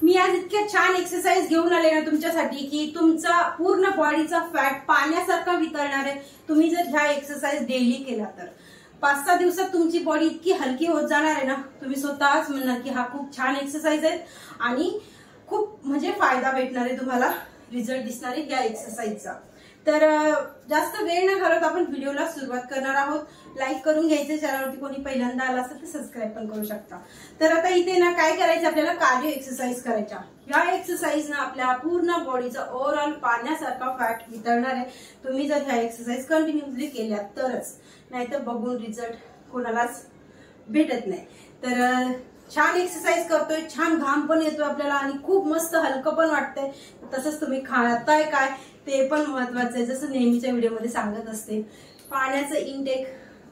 मी आज इतक्या छान एक्सरसाइज घेऊन आले ना तुमच्यासाठी की तुमचा पूर्ण बॉडीचा फॅट पाण्यासारखा वितळणार आहे। तुम्ही जर ह्या एक्सरसाइज डेली केला तर 5-6 दिवसात तुमची बॉडी इतकी हलकी होत जाणार आहे ना, तुम्ही स्वतःच म्हणणार की हा खूप छान एक्सरसाइज आहे आणि खूप म्हणजे फायदा भेटणार आहे तुम्हाला, रिझल्ट दिसणार आहे या एक्सरसाइजचा। तर जास्त वेळ न घालवता आपण व्हिडिओला सुरुवात करणार आहोत। लाईक करून घ्यायचे, चॅनलवरती कोणी पहिल्यांदा आला असेल तर सबस्क्राईब पण करू शकता। तर आता इथे ना काय करायचं, आपल्याला कार्डिओ एक्सरसाइज करायच्या। या एक्सरसाइज ना आपल्या पूर्ण बॉडीचा ओव्हरऑल पाण्यासारखा फॅट वितळणार आहे। तुम्ही जर ह्या एक्सरसाइज कंटिन्युअसली केल्या तरच, नाहीतर बघून रिझल्ट कोणालाच भेटत नाही। तर छान एक्सरसाइज करतोय, छान घाम पण येतोय आपल्याला आणि खूप मस्त हलकं पण वाटतंय। तसंच तुम्ही खाताय काय ते पण महत्वाचं आहे। जसं नेहमीच्या व्हिडिओमध्ये सांगत असते, पाण्याचं इनटेक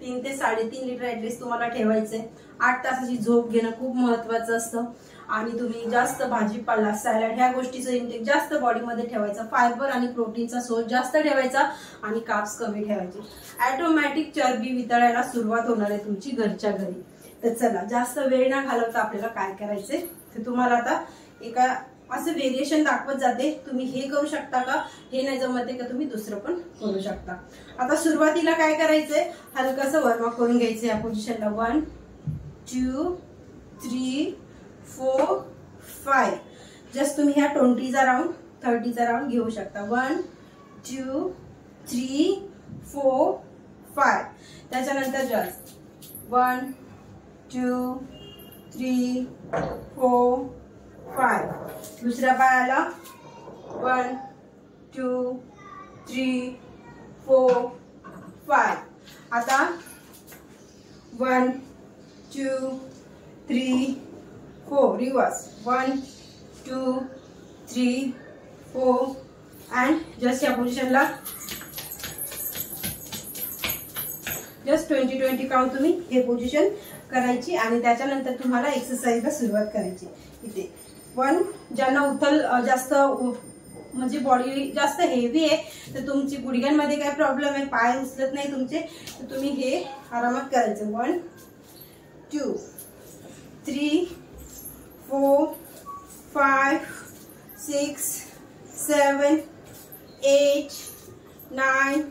3 ते 3.5 लिटर ऍटलीस्ट तुम्हाला ठेवायचंय। 8 तासाची झोप घेणं खूप महत्वाचं असतं आणि तुम्ही जास्त भाजीपाला, सॅलड ह्या गोष्टीचं इनटेक जास्त बॉडीमध्ये ठेवायचं। फायबर आणि प्रोटीनचा सोर्स जास्त ठेवायचा आणि कार्ब्स कमी ठेवायचे। ऑटोमॅटिक चरबी वितळायला सुरुवात होणार आहे तुमची घरच्या घरी। तर चला जास्त वेळ न घालवता आपल्याला काय करायचंय ते तुम्हाला आता एका असं व्हेरिएशन दाखवत जाते। तुम्ही हे करू शकता का, हे नाही जमते का तुम्ही दुसरं पण करू शकता। आता सुरुवातीला काय करायचंय, हलकसं वॉर्मअप करून घ्यायचं या पोझिशनला। 1 2 3 4 5 जस्ट तुम्ही ह्या 20चा राऊंड 30चा राऊंड घेऊ शकता। 1 2 3 4 5 त्याच्यानंतर जस्ट 1 2 3 4 5 दुसऱ्या पायाला 1 2 3 4 5 आता 1 2 3 4 रिवर्स 1 2 3 4 अँड जस्ट या पोझिशनला जस्ट 20-20 काउंट तुम्ही हे पोझिशन करायची आणि त्याच्यानंतर तुम्हाला एक्सरसाइजला सुरुवात करायची। इथे 1 ज्यांना उथल जास्त म्हणजे बॉडी जास्त हेवी आहे तर तुमची गुडघ्यांमध्ये काय प्रॉब्लेम आहे, पाय उचलत नाही तुमचे, तर तुम्ही हे आरामात करायचं। 1 2 3 4 5 6 7 8 9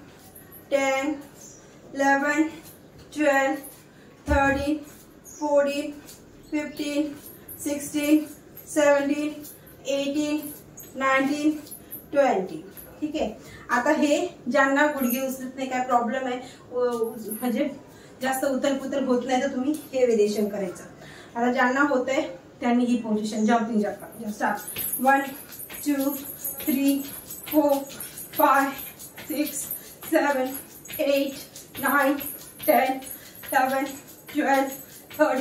10 11 12 13 14 15 16 17 18 19 20 ठीक आहे। आता हे ज्यांना गुडघे उचलत नाही, काय प्रॉब्लेम आहे, म्हणजे जास्त उतल-पुतल होत नाही, तर तुम्ही हे व्हेरिएशन करायचं। आता ज्यांना होतंय त्यांनी ही पोझिशन जम्पिंग स्टार्ट 1 2 3 4 5 6 7 8 9 10 11 12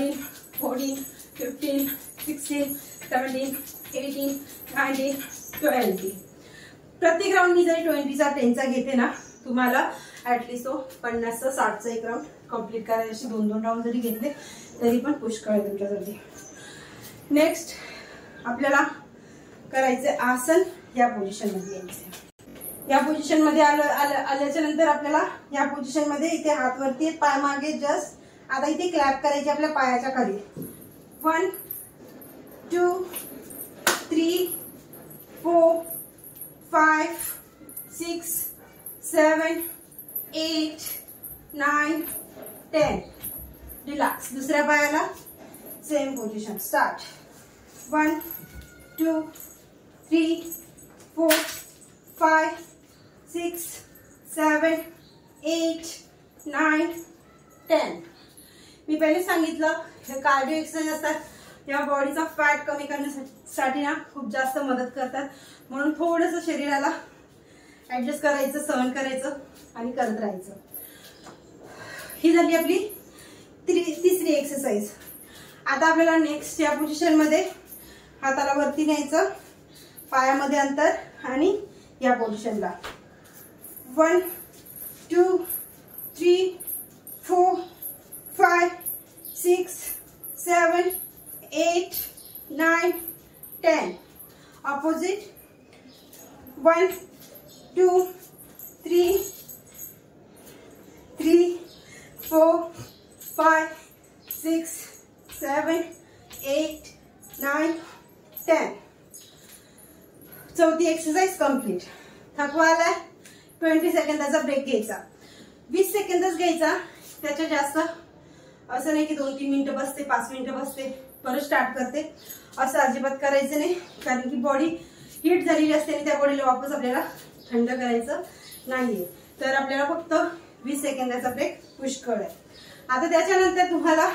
13 14 15 16 17 18 19 20 प्रत्येक राऊंड मी जरी 20चा 10चा घेते ना, तुम्हाला ऍटलीस्ट तो 50चा 60चा एक राऊंड कम्प्लीट करायचे। 2-2 राऊंड जरी घेतले तरी पण पुष्कळ आहे तुमच्यासाठी। नेक्स्ट आपल्याला करायचे आसन, या पोझिशन मध्ये यायचे। या पोझिशन मध्ये आल्याच्या नंतर आपल्याला या पोझिशन मध्ये इथे हात वरती, पाय मागे जस्ट। आता इथे क्लॅप करायचे आपल्या पायाच्या खाली। 1 2 3 4 5 6 7 8 9 10 रिलॅक्स। दुसऱ्या पायाला सेम पोझिशन स्टार्ट 1 2 3 4 5 6 7 8 9 10 मी पहिले सांगितलं हे कार्डिओ एक्सरसाइज असतात, या बॉडीचा फॅट कमी करण्यासाठी ना खूप जास्त मदत करतात। म्हणून थोडंसं शरीराला ऍडजस्ट करायचं, सहन करायचं आणि करत राहायचं। ही झाली आपली तिसरी एक्सरसाइज। आता आपल्याला नेक्स्ट या पोझिशन मध्ये हाताला वरती न्यायचं, पायामध्ये अंतर आणि या पोझिशनला 1 2 3 4 5 6 7 8 9 10 opposite 1 2 3 4 5 6 7 8 9 10 चौथी एक्सरसाइज कंप्लीट. थकवा आलाय, 20 सेकंदाचा ब्रेक घ्यायचा. 20 सेकंदच घ्यायचा, त्याच्या जास्त असं नाही की 2-3 मिनिटं बसते, 5 मिनिटं बसते, परत स्टार्ट करते, असं अजिबात करायचं नाही. कारण की बॉडी हीट झालेली असते आणि त्या बॉडीला वापस आपल्याला थंड करायचं नाहीये. तर आपल्याला फक्त 20 सेकंदाचा ब्रेक पुष्कळ आहे. आता त्याच्यानंतर तुम्हाला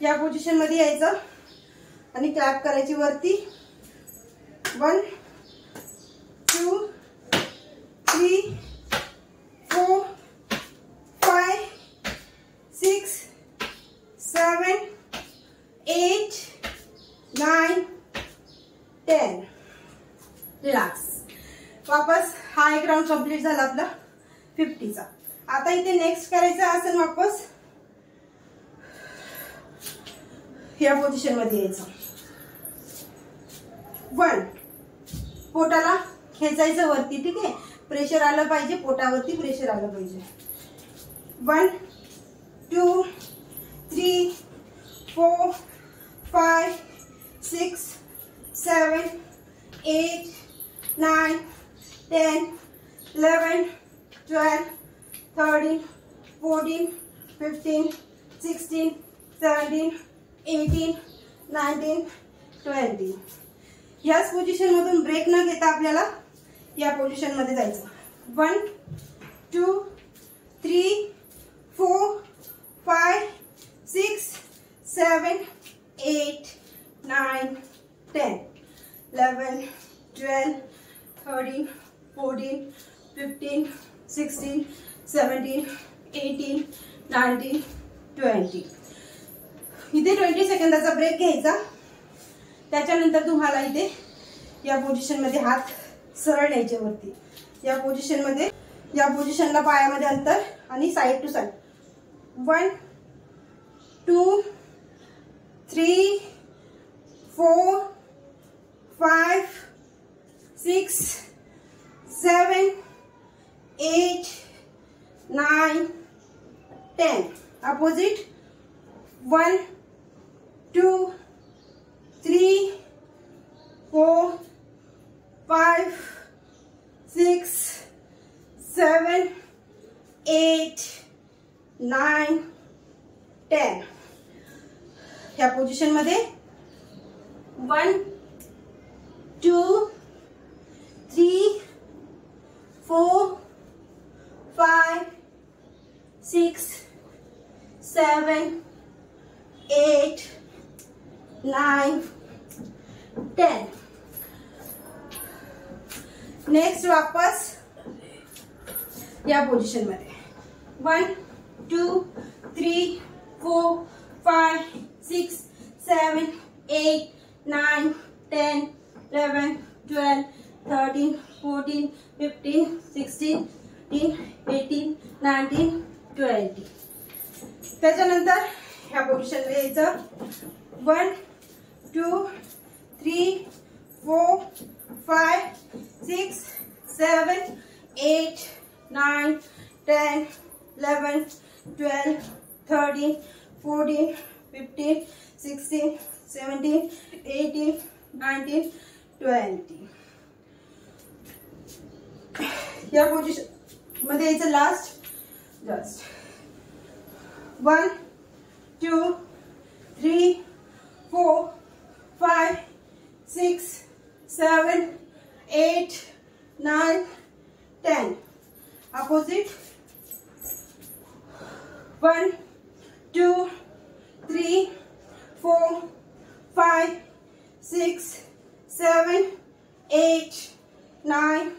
या पोझिशन मध्ये यायचं आणि क्लॅप करायची वरती. 1 2 3 4 5 6 7 8 9 10. रिलॅक्स. वापस हा एक राउंड कंप्लीट झाला आपला 50चा. आता इथे नेक्स्ट करायचं आसन. वापस या पोझिशन मध्ये यायचं. 1 पोटाला खेचायचं वरती. ठीक आहे, प्रेशर आलं पाहिजे, पोटावरती प्रेशर आलं पाहिजे. 1 2 3 4 5 6 7 8 9 10 11 12 13 14 15 16 17 18 19 20. याच पोझिशन मधून ब्रेक न घेता आपल्याला या पोझिशन मध्ये जायचं. 1 2 3 4 5 6 7 8 9 10 11 12 13 14 15 16 17 18 19 20. इथे 20 सेकंदाचा ब्रेक घ्यायचा. त्याच्यानंतर तुम्हाला इथे या पोझिशन मध्ये हात सरळ न्यायचे वरती. या पोझिशन मध्ये, या पोझिशनला पायामध्ये अंतर आणि साइड टू साइड. 1 2 3 4 5 6 7 8 9 10. अपोजिट. 1 2 3 4 5 6 7 8 9 10. ह्या पोझिशन मध्ये 1 2 3 4 5 6 7 8 9 10. नेक्स्ट वापस या पोझिशन मध्ये 1 2 3 4 5 6 7 8 9 10 11 12 13 14 15 16 18 19 20. त्याच्यानंतर ह्या पोझिशन मध्ये यायचं. 1 2 3 4 5 6 7 8 9 10 11 12 13 14 15 16 17 18 19 20. या पोझिशन मध्ये यायचं लास्ट. जस्ट 1 2 3 4 5 6 7 8 9 10. Opposite. 1 2 3 4 5 6 7 8 9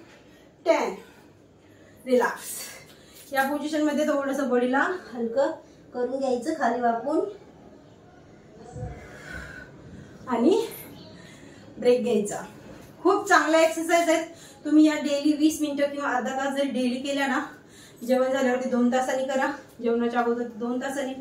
10. रिलॅक्स. या पोझिशन मध्ये थोडंसं बॉडीला हलकं करून घ्यायचं खाली वाकून आणि ब्रेक घ्यायचा. खूप चांगल्या एक्सरसाइज आहेत. तुम्ही या डेली 20 मिनिटं किंवा अर्धा तास जरी डेली केल्या ना, जेवण झाल्यावरती 2 तासांनी करा, जेवणाच्या अगोदर 2 तासांनी,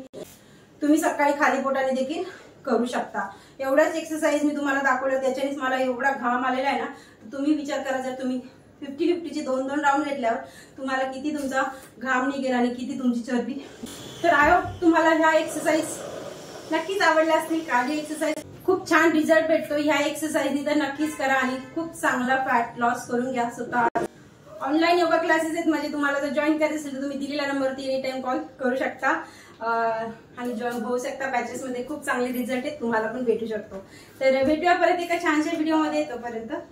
तुम्ही सकाळी खाली पोटाने देखील करू शकता. एवढाच एक्सरसाइज मी तुम्हाला दाखवलं, त्याच्यानेच मला एवढा घाम आलेला आहे ना. तुम्ही विचार करा, जर तुम्ही 50-50 चे 2-2 राऊंड घेतल्यावर तुम्हाला किती तुमचा घाम निघेल आणि किती तुमची चरबी. तर आय होप तुम्हाला ह्या एक्सरसाइज नक्कीच आवडल्या असतील. काळजी एक्सरसाइज खूप खूप छान रिझल्ट भेटतो ह्या एक्सरसाइजनी, तर नक्कीच करा आणि खूप चांगला फॅट लॉस करून घ्या स्वतः. ऑनलाईन योगा क्लासेस आहेत म्हणजे तुम्हाला जर जॉईन करायचं असेल तर तुम्ही दिलेल्या नंबरवरती एनी टाइम कॉल करू शकता आणि जॉईन होऊ शकता. बॅचेस मध्ये खूप चांगले रिझल्ट आहेत, तुम्हाला पण भेटू शकतो. तर भेटूया परत एका छानशा व्हिडिओमध्ये, तोपर्यंत